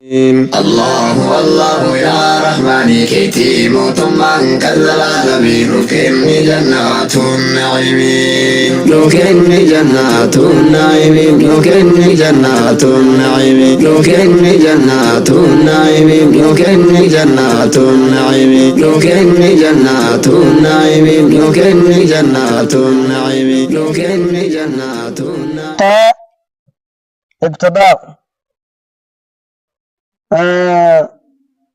الله الله يا رحمن كيتي موتمان كذلا نبي نكن جنات النعيم نكن جنات النعيم نكن جنات النعيم نكن جنات النعيم نكن جنات النعيم نكن جنات النعيم نكن جنات النعيم نكن جنات النعيم ابتداء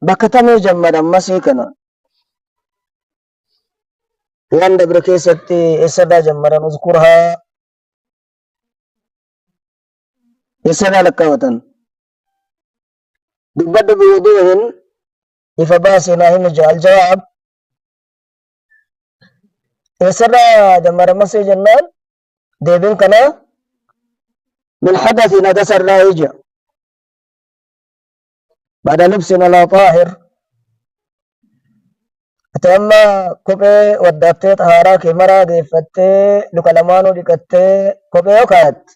بكتمي جمد مسيكنا وان بركيستي اسدا جمد نذكرها اسدا لكوتن دبد بوضوهن إفباسنا هم جعل جواب اسدا جمد مسيجنا ديبين كنا من حدث ندسر رايجا بعد لبسنا لا طاهر أتما كوبي ودبتي طهارة كمرة جفتي لكلمانو دكتي كوبي وكات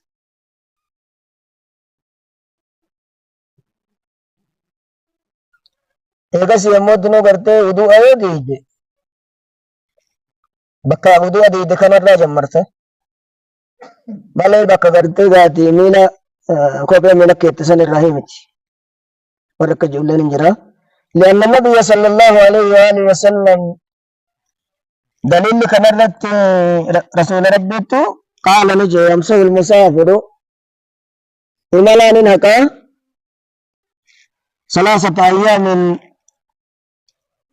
إيجاس يمود نو برتي وضوء أيو ديجي بكا وضوء ديجي كان الراجل مرته بلي بكا برتي ذاتي مينا كوبي مينا كيتسن الرحيمتي ورك جولان جرا لأن النبي صلى الله عليه وآله وسلم دليل كنرت رسول ربيتو قال نجي يمسه المسافر إملان هكا 3 أيام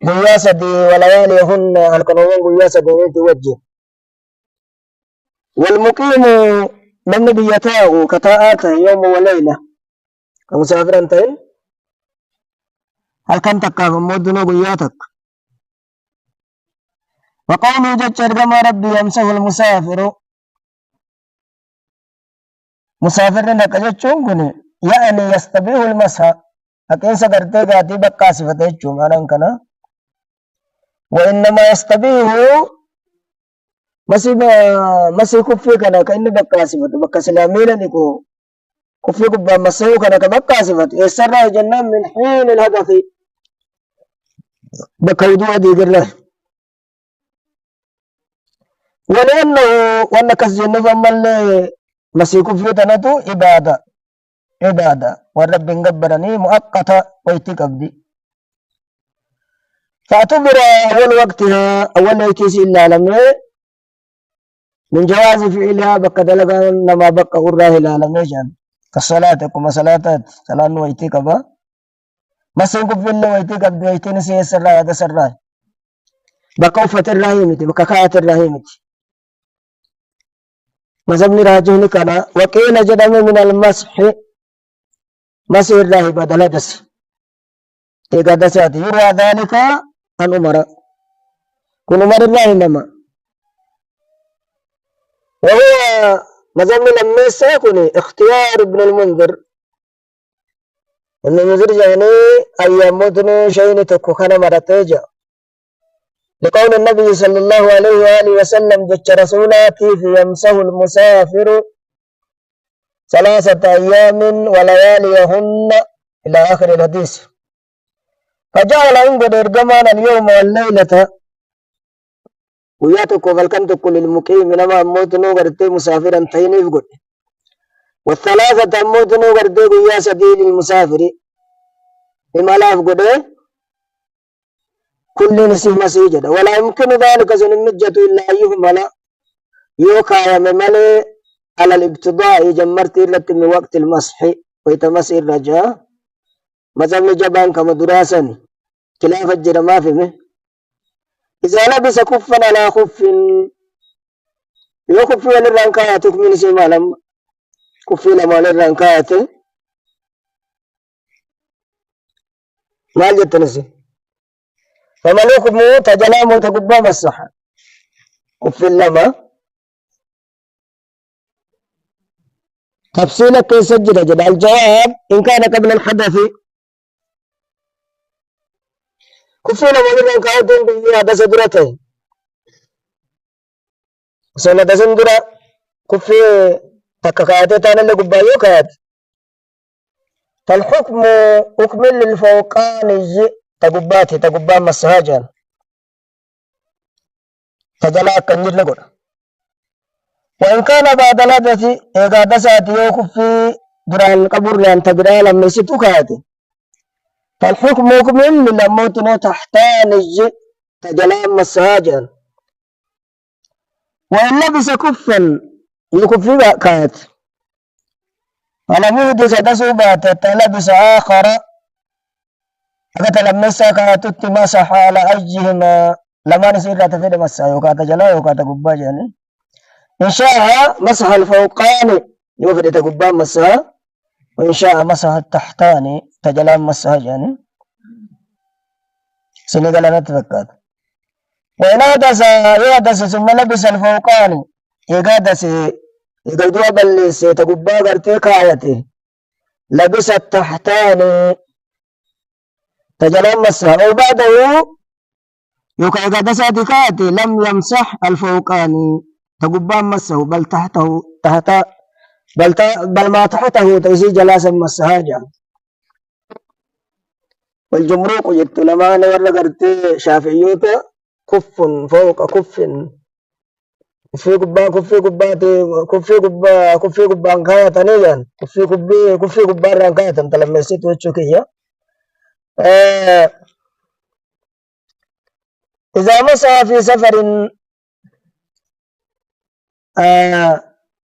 قياسة ولياليهن القنوان قياسة بنت وجه والمقيم من بيتاه كتاءات يوم وليلة كمسافر انتين هل كان تكا مودنا قياتك وقوله جتشر كما ربي يمسه المسافر مسافر نكجتشون كني يعني يستبيه المسح أكين سكرتي قاتي بقى صفته جون أنا كنا وإنما يستبيه مسي كفي كنا كأنه بقى صفته بقى سلامين نكو كفي كبا مسيو كنا كبقى صفته يسرى جنة من حين الهدف بكودوا دي الله ولأنه وأنك الجنة فمن مسيكو في تنتو عبادة والرب نقبرني مؤقتة ويتك أبدي فاعتبر أول وقتها أول يتيس إلا لما من جواز فعلها بك دلقا نما بك أراه إلا لما جان كالصلاة كما صلاة صلاة ويتك أبا مسيكو في الله ويتك أبدي ويتين سيسر هذا سراه بكوفة الرحيمة بككاية الرحيمة مذهب راجوني كنا وكيل جدم من المسح مسح الله بدل دس إذا دسات يروى ذلك عن عمر كن عمر الله إنما وهو مذهب من المسح كن اختيار ابن المنذر ابن المنذر يعني أيام مدن شيء تكو كان مرتجا لقول النبي صلى الله عليه وآله وسلم جت رسولاتي في يمسه المسافر 3 أيام ولياليهن إلى آخر الحديث فجعل عنده إرجمان اليوم والليلة وياتك فالكنتك للمقيم لما أموت نوغرتي مسافرا تيني فقل وال3 أموت نوغرتي قيا سبيل المسافر إما لا فقل كل نسيم مسيجد ولا يمكن ذلك سنمجة إلا يهمل يوكا يمملي على الابتداء جمرت إلت من وقت المسح ويتمسي الرجاء مذهب جبان كما دراسا خلاف الجرما فيه إذا لبس كفا على خف يو كفي للرنكاية تكمل سيما لم كفي لما للرنكاية ما جدت نسي فملوك موت جلام تقبى مسحا كفي لما تفصيلك يسجل جد الجواب إن كان قبل الحدث كفي لما للرنكاية بيها دس درته سنة دسن درا كفي تككاية تانا لقبى يوكاية فالحكم أكمل للفوقان تقباتي تقبان مسهاجا فجلاء كنجر لقول وإن كان بعد الحدث إذا دسات يوكف في دران قبر لأن تقرأ لما يستوكاتي فالحكم أكمل للموتنا تحتان تجلاء مسهاجا وإن لبس كفا يكف في كات ولم يحدث دسوبات تلبس آخر أكتلمسا كاتت مسح على أجهما لما نسير تفيد مسا يوكات جلا يوكات قبا جاني إن شاء مسح الفوقاني يوفد تقبا مسا وإن شاء مسح التحتاني تجلا مسا جاني سنقل نتفكات وإن يحدث ثم لبس الفوقاني يقادس يقدوا بلس تقبا قرتي كايتي لبس التحتاني تجلا مسا وبعده يوكا يقادس كاتي لم يمسح الفوقاني تقبان مسه بل تحته بل ما تحته تيسي جلاسا مسهاجا والجمروق جدت لما نور قرتي شافعيوتا كف فوق كف كفي قبان كاية تنيجان كفي قبان ران كاية تلمسيت وچوكية إذا مسح في سفر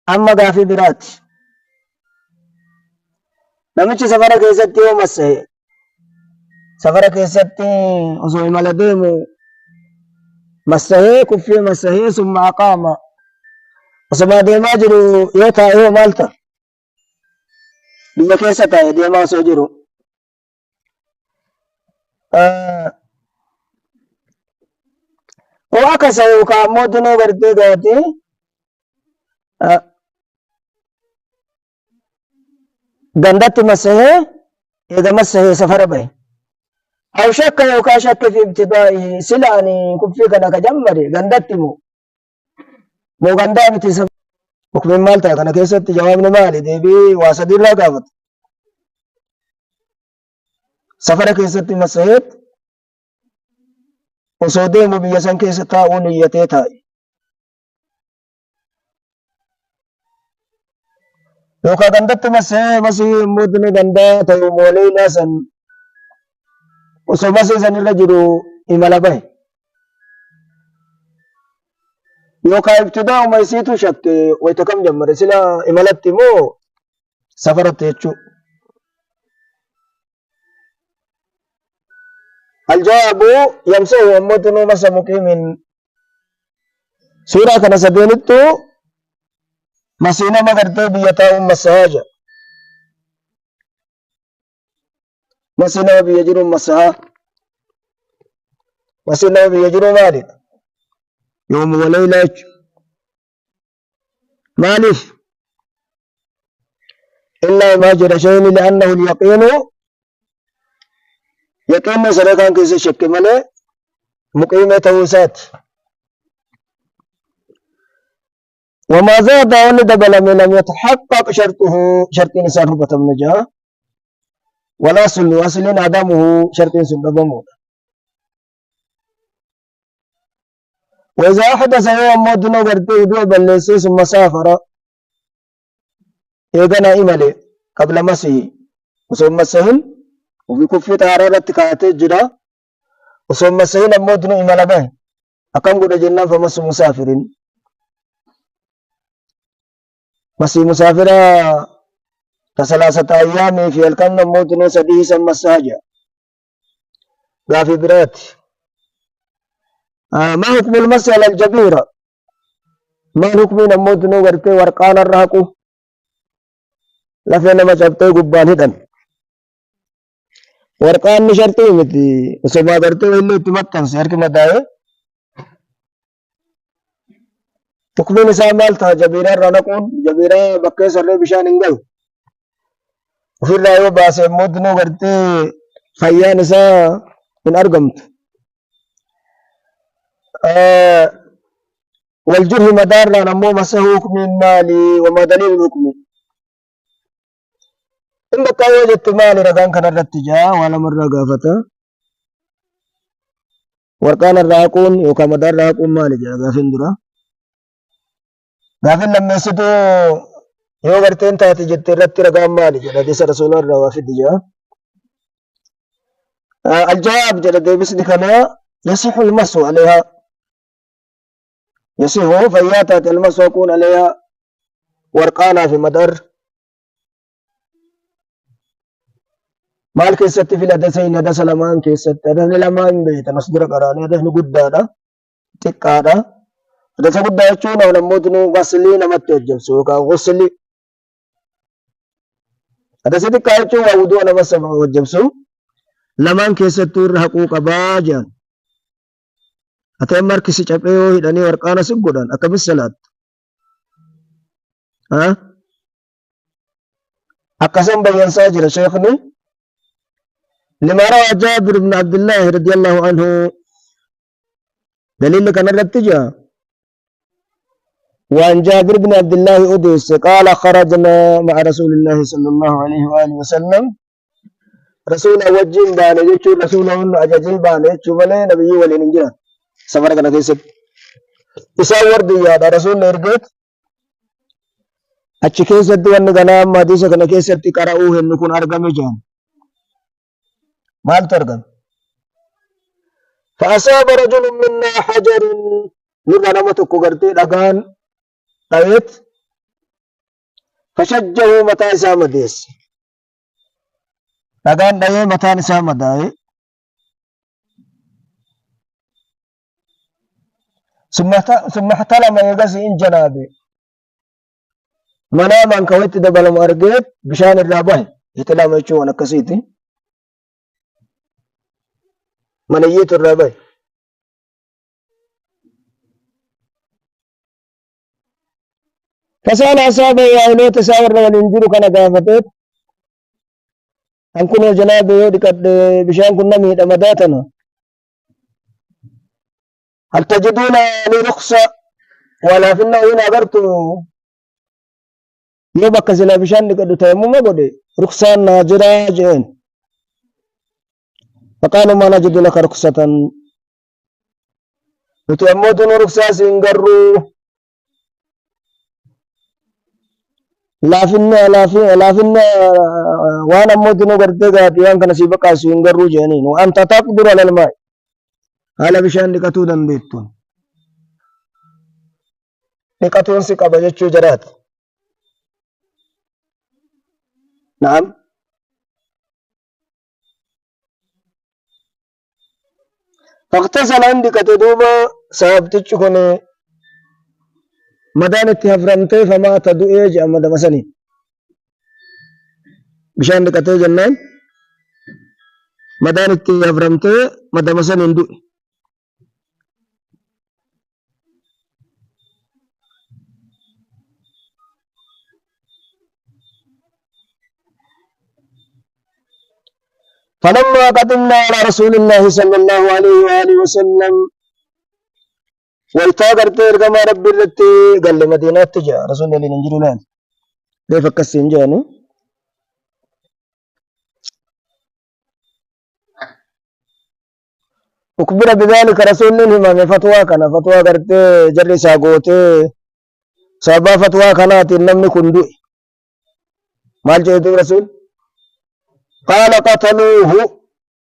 أما قافي برات نمشي سفر كيستي ومسه سفر كيستي وصوي ملديمو مسه كفي مسه ثم أقام وسما ديما جرو يوتا إيو مالتا بيا كيستا ديما سوجرو وأكسا يوكا مودنو بردي غاتي gandatti masahe إذا مسه سفر به أو شك يوكا شك في ابتدائه سلاني كفي كنا كجمري gandatti مو غندا بتسب حكم مالتا كنا كيست جواب مالي ديبي واسدير لا قابت سفر كيست مسهت وسودي مبيسان كيستا ونيته تاي يوكا gandatti masee masii mudni ganda ta'u moolee naasan osoo masee san irra jiru imala bahe yookaa ibtidaa uma isiitu shakke wayta kam jammare sila imalatti moo safaratti jechuu الجواب يمسه أمتن مس مقيم سورة كان سبينتو مسينا مغرتي بيتا مسهاجا مسينا بيجر مسها مسينا بيجر مالك يوم وليلة مالك إلا ما جرى شيء لأنه اليقين يقين سرقان كيس شك ملي مقيمة توسات وما زاد ولد بل من لم يتحقق شرطه شرط نسان ربة النجاة ولا سل أصل عدمه شرط سببه وإذا أحدث يوم مدن ورده دو بلسي ثم سافر إيغانا إمالي قبل مسيه وثم سهل وفي كفي تارارة كاتي جرا وثم سهل مدن إمالا به أكم قد جنة فمس مسافرين مسي مسافرة كثلاثة أيام في الكن مدن سديه سم الساجة غافي برات ما حكم المسألة الجبيرة ما حكم المدن ورتي ورقان الرهقو لفين ما جبتي قبان هدن ورقان نشرتي متي وسما برتي اللي تمكن سيرك مداي حكم نساء مالتا جبيرة رنقون جبيرة بكي سر بشان انجل وفي الله يباس مدن ورتي فيا نساء من أرقمت والجره مدار نمو مسه حكم مالي وما دليل الحكم إن بقى وجدت مالي رقان كان الرتجاء ولا مرة قافته ورقان الراقون يوكا مدار راقون مالي جا قافين درا قافين لما يسدو يو غرتين تاتي جت رتي رقان مالي جا ديس رسول الله وافد جا الجواب جا ديبس كنا يصح المسو عليها يصح فياتات المسو يكون عليها ورقانا في مدار maal keessatti filatasiin hadasa lamaan keessatti hadasni lamaan beektan as dura qaraanii hadasni guddaadha xiqqaadha hadasa guddaa jechuun namootni waslii namatti hojjebsu yookaan waslii hadasa xiqqaa jechuun waa wuduu nama hojjebsu lamaan keessattuu irra haquu qabaa jedhan ateen markisi caphee yoo hidhanii warqaana si godhan akkamis salaatti akkasan bayyansaa jira sheekni لما روى جابر بن عبد الله رضي الله عنه دليل كان الرتجا وعن جابر بن عبد الله أديس قال خرجنا مع رسول الله صلى الله عليه وآله وسلم رسول وجين بانه يجو رسول أجاجين بانه يجو ملي نبي ولي سفر كان كيسد إساور ديا رسول نرجت أشي كيسد وان غنام ما ديسا كان كيسد تقرأوه نكون أرقم جان مال ترقم فأصاب رجل منا حجر نرى نمتك قرتي لقان قيت فشجه متى إسام ديس لقان دايه متى إسام دايه ثم احتلم يقسي إن جنابي مناما كويت دبل مارجيت بشان الرابع يتلام يشوان كسيتي منيت الرابع فسأل أصحابه يا أولو تساور والإنجيل كان قافتت أن كنا جناب يودك بشان كنا ميت أمداتنا هل تجدون لي رخصة ولا في النوين أغرت يبقى سلا بشان لك تيمم قد رخصة ناجرة جين فقالوا ما نجد لك رخصة نتيموتن رخصة سنقروا لافن وانا موتن قرتك يان كان سيبقى سنقروا جانين وأنت تقدر على الماء على بشان لكتو دنبيتون لكتون سيقى بجتشو جرات نعم فاغتسل عندك تدوبا سابتش كوني مدان اتهفرمتي فما تدوئي جاء مدمسني بشان لكتو جنان مدان اتهفرمتي مدمسني اندوئي فلما قدمنا على رسول الله صلى الله عليه وآله وسلم والتاقرت ارقما رب الرتي قال لمدينة تجا رسول الله ننجل لان كيف كسين جاني أكبر بذلك رسول الله ما فتوى كان فتوى قرت جري ساقوتي سابا فتوى كانت النمن كندوئي مال جيدو رسول قال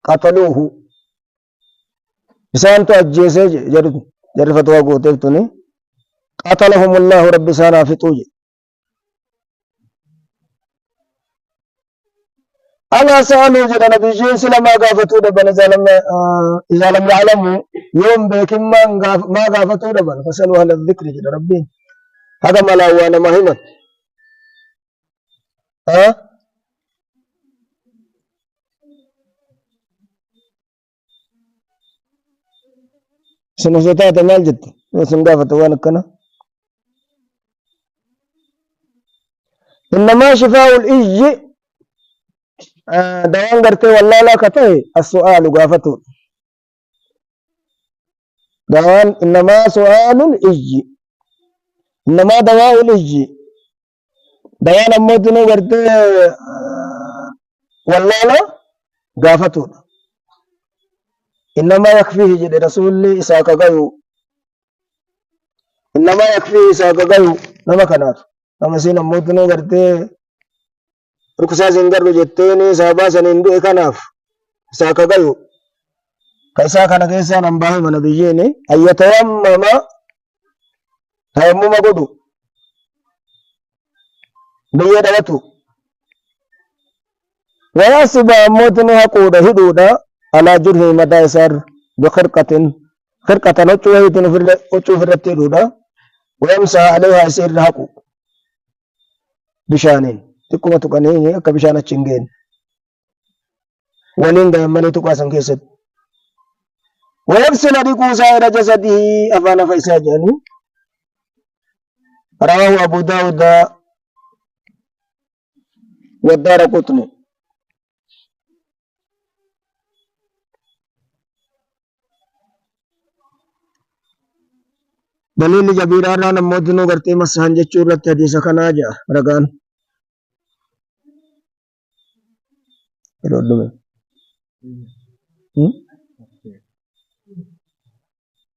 قتلوه إسان تو أجيسي جري فتوى قوتيفتني قتلهم الله رب سانا فتوجي أنا سألوا جدا نبي جيس لما قافتوا دبن إذا لم يعلموا يوم بيكم ما قافتوا دبن فسألوا أهل الذكر جدا ربي هذا ملا وانا مهمت سنوسيتات مال جد سنقافة وانا كنا إنما شفاء الإج دوان قرتي والله لا كتاي السؤال قافته دوان إنما سؤال الإج إنما دواء الإج دوان أموتنا قرتي والله قافتون إنما يكفيه جد رسول إساق غيو إنما يكفيه إساق غيو نما كناف نما سين موتنو غرتي ركسا زنجر جتيني سابا سنندو كناف إساق غيو كيسا كان كيسا نمباه من بيجيني أن يتيمم تيمم قدو بيدوتو ويحسب موتنو حقوده هدودا على جره مدى يسار خرقة نوچو فرتي دودا ويمسح عليها يسير حقو بشانين تكما تقنيني أكا بشانة چنگين ولين غيماني تقاسم كيست ويغسل ريقو سائر جسده أفانا فإسا جاني رواه أبو داود والدار قطني دليل جبيرانا نمودنو غرتي مسحان جچور رت حدیث کنا جا رگان